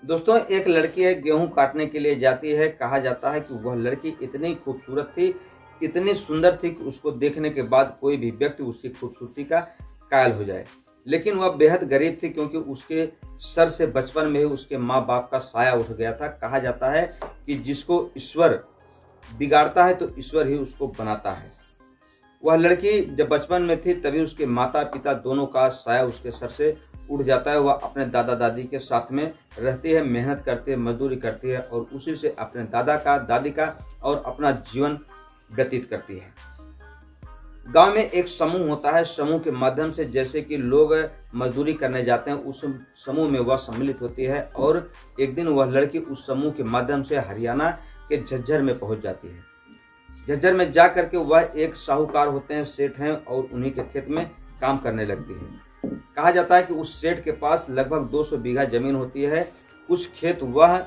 दोस्तों, एक लड़की है गेहूँ काटने के लिए जाती है। कहा जाता है कि वह लड़की इतनी खूबसूरत थी, इतनी सुंदर थी कि उसको देखने के बाद कोई भी व्यक्ति उसकी खूबसूरती का कायल हो जाए। लेकिन वह बेहद गरीब थी क्योंकि उसके सर से बचपन में ही उसके माँ-बाप का साया उठ गया था। कहा जाता है कि जिसको ईश्वर बिगाड़ता है तो ईश्वर ही उसको बनाता है। वह लड़की जब बचपन में थी तभी उसके माता-पिता दोनों का साया उसके सर से उठ जाता है। वह अपने दादा-दादी के साथ में रहती है, मेहनत करती है, मज़दूरी करती है और उसी से अपने दादा का, दादी का और अपना जीवन व्यतीत करती है। गाँव में एक समूह होता है, समूह के माध्यम से जैसे कि लोग मज़दूरी करने जाते हैं, उस समूह में वह सम्मिलित होती है और एक दिन वह लड़की उस समूह के माध्यम से हरियाणा के झज्जर में पहुँच जाती है। झज्जर में जा करके वह एक साहूकार होते हैं, सेठ हैं और उन्हीं के खेत में काम करने लगती है। कहा जाता है कि उस सेठ के पास लगभग 200 बीघा जमीन होती है। कुछ खेत वह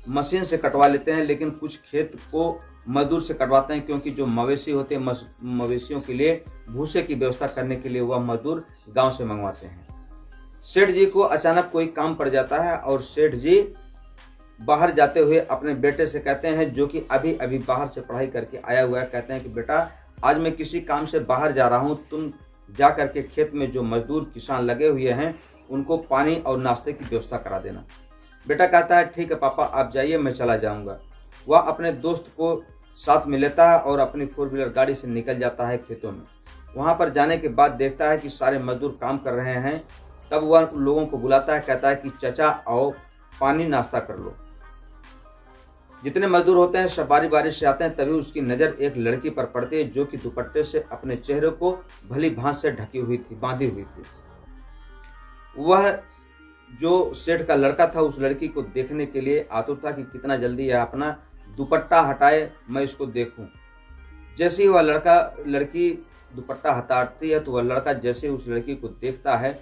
मशीन से कटवा लेते हैं, लेकिन कुछ खेत को मजदूर से कटवाते हैं क्योंकि जो मवेशी होते हैं, मवेशियों के लिए भूसे की व्यवस्था करने के लिए वह मजदूर गांव से मंगवाते हैं। सेठ जी को अचानक कोई काम पड़ जाता है और सेठ जी बाहर जाते हुए अपने बेटे से कहते हैं, जो कि अभी अभी बाहर से पढ़ाई करके आया हुआ है, कहते हैं कि बेटा आज मैं किसी काम से बाहर जा रहा हूँ, तुम जा करके खेत में जो मजदूर किसान लगे हुए हैं उनको पानी और नाश्ते की व्यवस्था करा देना। बेटा कहता है ठीक है पापा, आप जाइए, मैं चला जाऊँगा। वह अपने दोस्त को साथ में लेता है और अपनी 4 व्हीलर गाड़ी से निकल जाता है खेतों में। वहाँ पर जाने के बाद देखता है कि सारे मजदूर काम कर रहे हैं। तब वह उन लोगों को बुलाता है, कहता है कि चाचा आओ, पानी नाश्ता कर लो। जितने मजदूर होते हैं सब बारी बारी से आते हैं। तभी उसकी नज़र एक लड़की पर पड़ती है जो कि दुपट्टे से अपने चेहरे को भली भांति से ढकी हुई थी, बांधी हुई थी। वह जो सेठ का लड़का था उस लड़की को देखने के लिए आतुर था कि कितना जल्दी यह अपना दुपट्टा हटाए, मैं इसको देखूं। जैसे ही वह लड़की दुपट्टा हटाती है तो वह लड़का जैसे उस लड़की को देखता है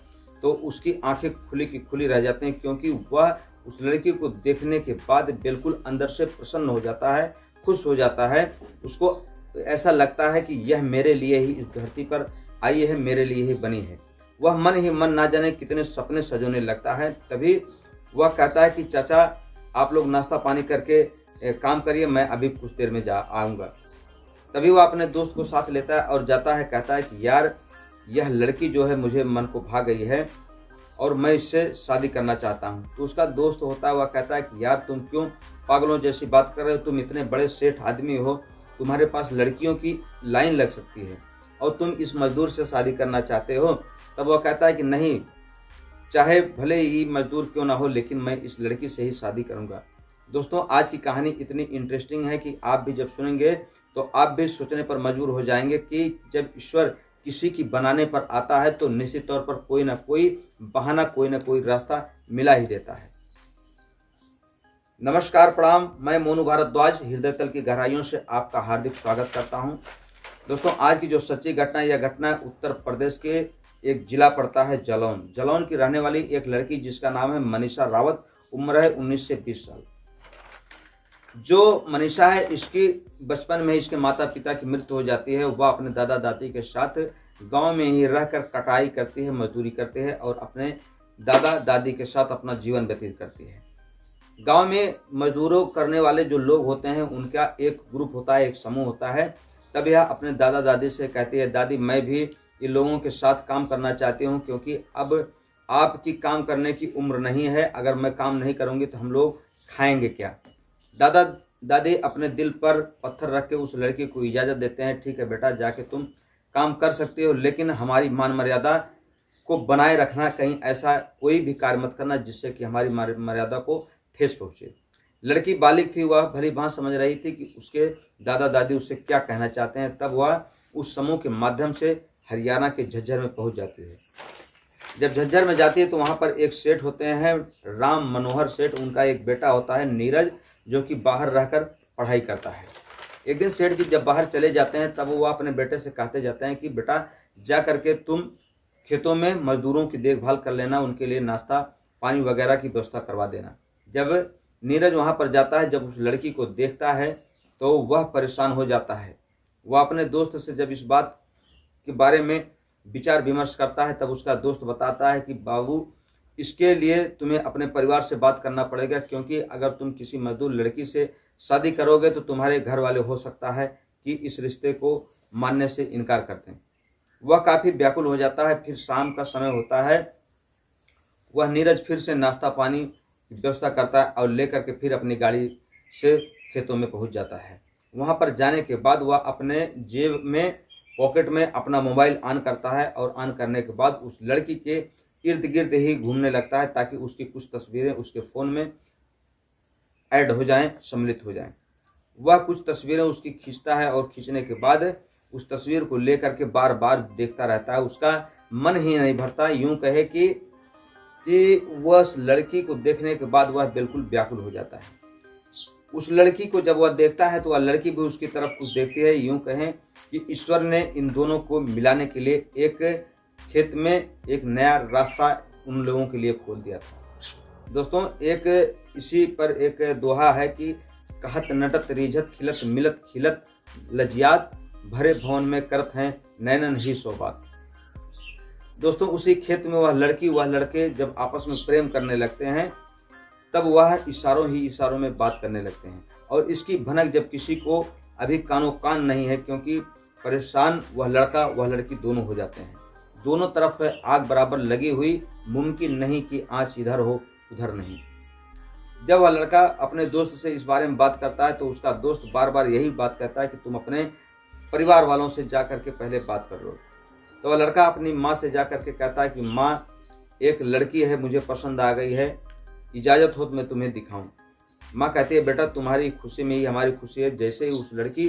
तो उसकी आंखें खुली की खुली रह जाती हैं, क्योंकि वह उस लड़की को देखने के बाद बिल्कुल अंदर से प्रसन्न हो जाता है, खुश हो जाता है। उसको ऐसा लगता है कि यह मेरे लिए ही इस धरती पर आई है, मेरे लिए ही बनी है। वह मन ही मन ना जाने कितने सपने सजोने लगता है। तभी वह कहता है कि चाचा आप लोग नाश्ता पानी करके काम करिए, मैं अभी कुछ देर में जा आऊँगा। तभी वह अपने दोस्त को साथ लेता है और जाता है, कहता है कि यार यह लड़की जो है मुझे मन को भा गई है और मैं इससे शादी करना चाहता हूँ। तो उसका दोस्त होता है, वह कहता है कि यार तुम क्यों पागलों जैसी बात कर रहे हो, तुम इतने बड़े सेठ आदमी हो, तुम्हारे पास लड़कियों की लाइन लग सकती है और तुम इस मजदूर से शादी करना चाहते हो। तब वह कहता है कि नहीं, चाहे भले ही मजदूर क्यों ना हो, लेकिन मैं इस लड़की से ही शादी करूँगा। दोस्तों, आज की कहानी इतनी इंटरेस्टिंग है कि आप भी जब सुनेंगे तो आप भी सोचने पर मजबूर हो जाएंगे कि जब ईश्वर किसी की बनाने पर आता है तो निश्चित तौर पर कोई ना कोई बहाना, कोई ना कोई रास्ता मिला ही देता है। नमस्कार, प्रणाम। मैं मोनू भारद्वाज हृदय तल की गहराइयों से आपका हार्दिक स्वागत करता हूं। दोस्तों, आज की जो सच्ची घटना है, यह घटना उत्तर प्रदेश के एक जिला पड़ता है जालौन। जालौन की रहने वाली एक लड़की जिसका नाम है मनीषा रावत, उम्र है 19 से 20 साल। जो मनीषा है, इसकी बचपन में इसके माता पिता की मृत्यु हो जाती है। वह अपने दादा दादी के साथ गांव में ही रहकर कटाई करती है, मजदूरी करती है और अपने दादा दादी के साथ अपना जीवन व्यतीत करती है। गांव में मजदूरों करने वाले जो लोग होते हैं उनका एक ग्रुप होता है, एक समूह होता है। तब यह अपने दादा दादी से कहती है, दादी मैं भी इन लोगों के साथ काम करना चाहती हूँ, क्योंकि अब आपकी काम करने की उम्र नहीं है। अगर मैं काम नहीं करूँगी तो हम लोग खाएंगे क्या। दादा दादी अपने दिल पर पत्थर रख के उस लड़की को इजाज़त देते हैं, ठीक है बेटा, जाके तुम काम कर सकते हो, लेकिन हमारी मान मर्यादा को बनाए रखना, कहीं ऐसा कोई भी कार्य मत करना जिससे कि हमारी मर्यादा को ठेस पहुँचे। लड़की बालिग थी, वह भली भांति समझ रही थी कि उसके दादा दादी उससे क्या कहना चाहते हैं। तब वह उस समूह के माध्यम से हरियाणा के झज्जर में पहुँच जाती है। जब झज्जर में जाती है तो वहाँ पर एक सेठ होते हैं, राम मनोहर सेठ। उनका एक बेटा होता है नीरज, जो कि बाहर रहकर पढ़ाई करता है। एक दिन सेठ जी जब बाहर चले जाते हैं तब वो अपने बेटे से कहते जाते हैं कि बेटा जा करके तुम खेतों में मजदूरों की देखभाल कर लेना, उनके लिए नाश्ता पानी वगैरह की व्यवस्था करवा देना। जब नीरज वहाँ पर जाता है, जब उस लड़की को देखता है तो वह परेशान हो जाता है। वह अपने दोस्त से जब इस बात के बारे में विचार विमर्श करता है तब उसका दोस्त बताता है कि बाबू इसके लिए तुम्हें अपने परिवार से बात करना पड़ेगा, क्योंकि अगर तुम किसी मजदूर लड़की से शादी करोगे तो तुम्हारे घर वाले हो सकता है कि इस रिश्ते को मानने से इनकार करते हैं। वह काफ़ी व्याकुल हो जाता है। फिर शाम का समय होता है। वह नीरज फिर से नाश्ता पानी की व्यवस्था करता है और लेकर के फिर अपनी गाड़ी से खेतों में पहुंच जाता है। वहां पर जाने के बाद वह अपने जेब में पॉकेट में अपना मोबाइल ऑन करता है और ऑन करने के बाद उस लड़की के इर्द गिर्द ही घूमने लगता है, ताकि उसकी कुछ तस्वीरें उसके फ़ोन में ऐड हो जाएं, सम्मिलित हो जाएं। वह कुछ तस्वीरें उसकी खींचता है और खींचने के बाद उस तस्वीर को लेकर के बार बार देखता रहता है। उसका मन ही नहीं भरता। यूं कहे कि वह उस लड़की को देखने के बाद वह बिल्कुल व्याकुल हो जाता है। उस लड़की को जब वह देखता है तो वह लड़की भी उसकी तरफ कुछ देखती है। यूं कहें कि ईश्वर ने इन दोनों को मिलाने के लिए एक खेत में एक नया रास्ता उन लोगों के लिए खोल दिया था। दोस्तों, एक इसी पर एक दोहा है कि कहत नटत रिझत खिलत मिलत खिलत लजियात भरे भवन में करत हैं नैनन ही सोबात। दोस्तों, उसी खेत में वह लड़की वह लड़के जब आपस में प्रेम करने लगते हैं तब वह इशारों ही इशारों में बात करने लगते हैं। और इसकी भनक जब किसी को अभी कानो कान नहीं है, क्योंकि परेशान वह लड़का वह लड़की दोनों हो जाते हैं। दोनों तरफ आग बराबर लगी हुई, मुमकिन नहीं कि आँच इधर हो उधर नहीं। जब वह लड़का अपने दोस्त से इस बारे में बात करता है तो उसका दोस्त बार बार यही बात कहता है कि तुम अपने परिवार वालों से जा कर के पहले बात कर लो। तो वह लड़का अपनी माँ से जा कर के कहता है कि माँ, एक लड़की है, मुझे पसंद आ गई है, इजाज़त हो तो मैं तुम्हें दिखाऊं। माँ कहती है, बेटा तुम्हारी खुशी में ही हमारी खुशी है। जैसे ही उस लड़की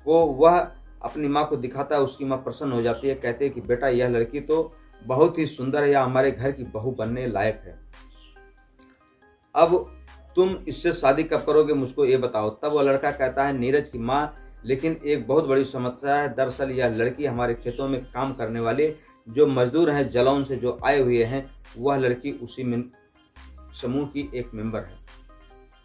को वह अपनी माँ को दिखाता है, उसकी माँ प्रसन्न हो जाती है। कहते हैं कि बेटा, यह लड़की तो बहुत ही सुंदर है, या हमारे घर की बहू बनने लायक है। अब तुम इससे शादी कब करोगे, मुझको ये बताओ। तब वह लड़का कहता है, नीरज की माँ, लेकिन एक बहुत बड़ी समस्या है। दरअसल यह लड़की हमारे खेतों में काम करने वाले जो मजदूर हैं, जलौन से जो आए हुए हैं, वह लड़की उसी समूह की एक मेंबर है।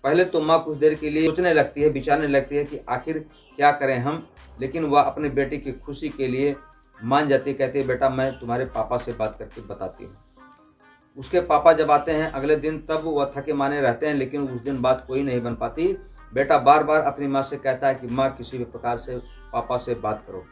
पहले तो माँ कुछ देर के लिए सोचने लगती है, विचारने लगती है कि आखिर क्या करें हम, लेकिन वह अपने बेटे की खुशी के लिए मान जाती है। कहती है, बेटा मैं तुम्हारे पापा से बात करके बताती हूँ। उसके पापा जब आते हैं अगले दिन, तब वह थके माने रहते हैं, लेकिन उस दिन बात कोई नहीं बन पाती। बेटा बार बार अपनी माँ से कहता है कि माँ, किसी भी प्रकार से पापा से बात करो।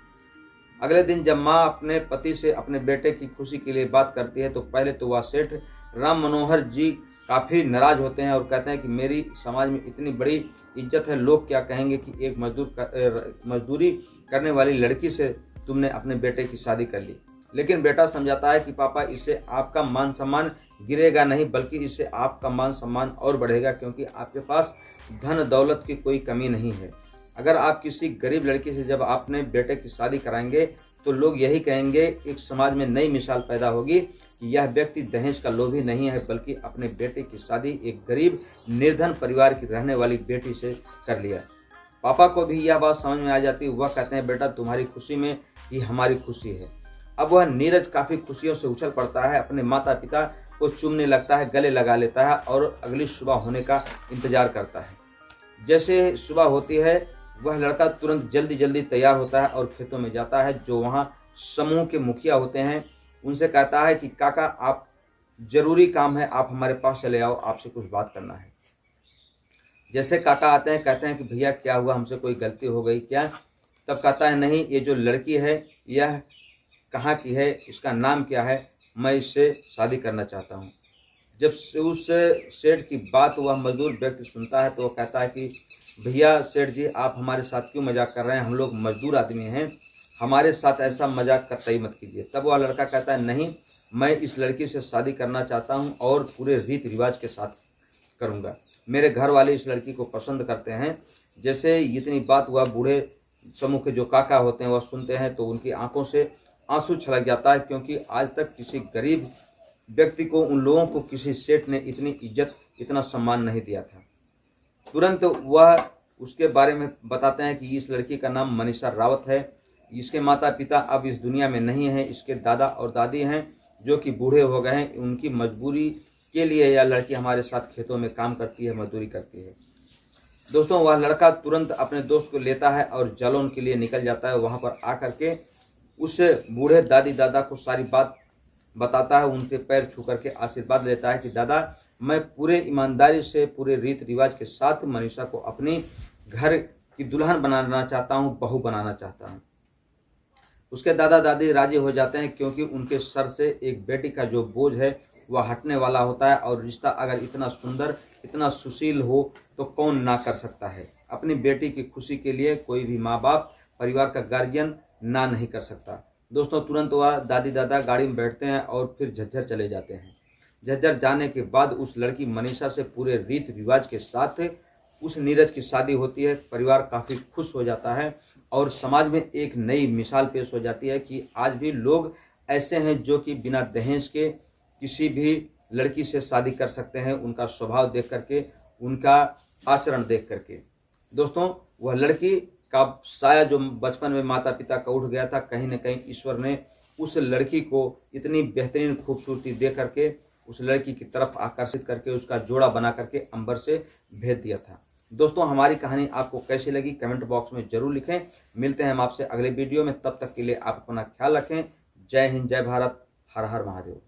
अगले दिन जब माँ अपने पति से अपने बेटे की खुशी के लिए बात करती है तो पहले तो वह सेठ राम मनोहर जी काफ़ी नाराज होते हैं और कहते हैं कि मेरी समाज में इतनी बड़ी इज्जत है, लोग क्या कहेंगे कि एक मजदूरी करने वाली लड़की से तुमने अपने बेटे की शादी कर ली। लेकिन बेटा समझाता है कि पापा, इससे आपका मान सम्मान गिरेगा नहीं, बल्कि इससे आपका मान सम्मान और बढ़ेगा, क्योंकि आपके पास धन दौलत की कोई कमी नहीं है। अगर आप किसी गरीब लड़की से जब अपने बेटे की शादी कराएंगे तो लोग यही कहेंगे, एक समाज में नई मिसाल पैदा होगी कि यह व्यक्ति दहेज का लोभी नहीं है, बल्कि अपने बेटे की शादी एक गरीब निर्धन परिवार की रहने वाली बेटी से कर लिया। पापा को भी यह बात समझ में आ जाती है। वह कहते हैं, बेटा तुम्हारी खुशी में ही हमारी खुशी है। अब वह नीरज काफ़ी खुशियों से उछल पड़ता है, अपने माता पिता को चूमने लगता है, गले लगा लेता है और अगली सुबह होने का इंतजार करता है। जैसे सुबह होती है वह लड़का तुरंत जल्दी जल्दी तैयार होता है और खेतों में जाता है। जो वहाँ समूह के मुखिया होते हैं उनसे कहता है कि काका, आप जरूरी काम है, आप हमारे पास चले आओ, आपसे कुछ बात करना है। जैसे काका आते हैं, कहते हैं कि भैया क्या हुआ, हमसे कोई गलती हो गई क्या? तब कहता है, नहीं, ये जो लड़की है यह कहाँ की है, इसका नाम क्या है, मैं इससे शादी करना चाहता हूँ। जब उस सेठ की बात वह मजदूर व्यक्ति सुनता है तो वह कहता है कि भैया सेठ जी, आप हमारे साथ क्यों मजाक कर रहे हैं, हम लोग मजदूर आदमी हैं, हमारे साथ ऐसा मजाक कतई मत कीजिए। तब वह लड़का कहता है, नहीं, मैं इस लड़की से शादी करना चाहता हूं और पूरे रीति रिवाज के साथ करूंगा। मेरे घर वाले इस लड़की को पसंद करते हैं। जैसे इतनी बात हुआ, बूढ़े समूह के जो काका होते हैं वह सुनते हैं तो उनकी आंखों से आंसू छलक जाता है, क्योंकि आज तक किसी गरीब व्यक्ति को, उन लोगों को किसी सेठ ने इतनी इज्जत, इतना सम्मान नहीं दिया था। तुरंत वह उसके बारे में बताते हैं कि इस लड़की का नाम मनीषा रावत है, इसके माता पिता अब इस दुनिया में नहीं हैं, इसके दादा और दादी हैं जो कि बूढ़े हो गए हैं। उनकी मजबूरी के लिए यह लड़की हमारे साथ खेतों में काम करती है, मजदूरी करती है। दोस्तों, वह लड़का तुरंत अपने दोस्त को लेता है और जालौन के लिए निकल जाता है। वहाँ पर आकर के उस बूढ़े दादी दादा को सारी बात बताता है, उनके पैर छू करके आशीर्वाद लेता है कि दादा मैं पूरे ईमानदारी से, पूरे रीति रिवाज के साथ मनीषा को अपनी घर की दुल्हन बनाना चाहता हूँ, बहू बनाना चाहता हूँ। उसके दादा दादी राजी हो जाते हैं, क्योंकि उनके सर से एक बेटी का जो बोझ है वह हटने वाला होता है। और रिश्ता अगर इतना सुंदर, इतना सुशील हो तो कौन ना कर सकता है। अपनी बेटी की खुशी के लिए कोई भी माँ बाप, परिवार का गार्जियन ना नहीं कर सकता। दोस्तों तुरंत वह दादी दादा गाड़ी में बैठते हैं और फिर झज्जर चले जाते हैं। झज्जर जाने के बाद उस लड़की मनीषा से पूरे रीति रिवाज के साथ उस नीरज की शादी होती है। परिवार काफ़ी खुश हो जाता है और समाज में एक नई मिसाल पेश हो जाती है कि आज भी लोग ऐसे हैं जो कि बिना दहेज के किसी भी लड़की से शादी कर सकते हैं, उनका स्वभाव देख करके, उनका आचरण देख करके। दोस्तों वह लड़की का साया जो बचपन में माता पिता का उठ गया था, कहीं न कहीं ईश्वर ने उस लड़की को इतनी बेहतरीन खूबसूरती दे करके उस लड़की की तरफ आकर्षित करके उसका जोड़ा बना करके अंबर से भेज दिया था। दोस्तों हमारी कहानी आपको कैसी लगी कमेंट बॉक्स में जरूर लिखें। मिलते हैं हम आपसे अगले वीडियो में, तब तक के लिए आप अपना ख्याल रखें। जय हिंद, जय भारत, हर हर महादेव।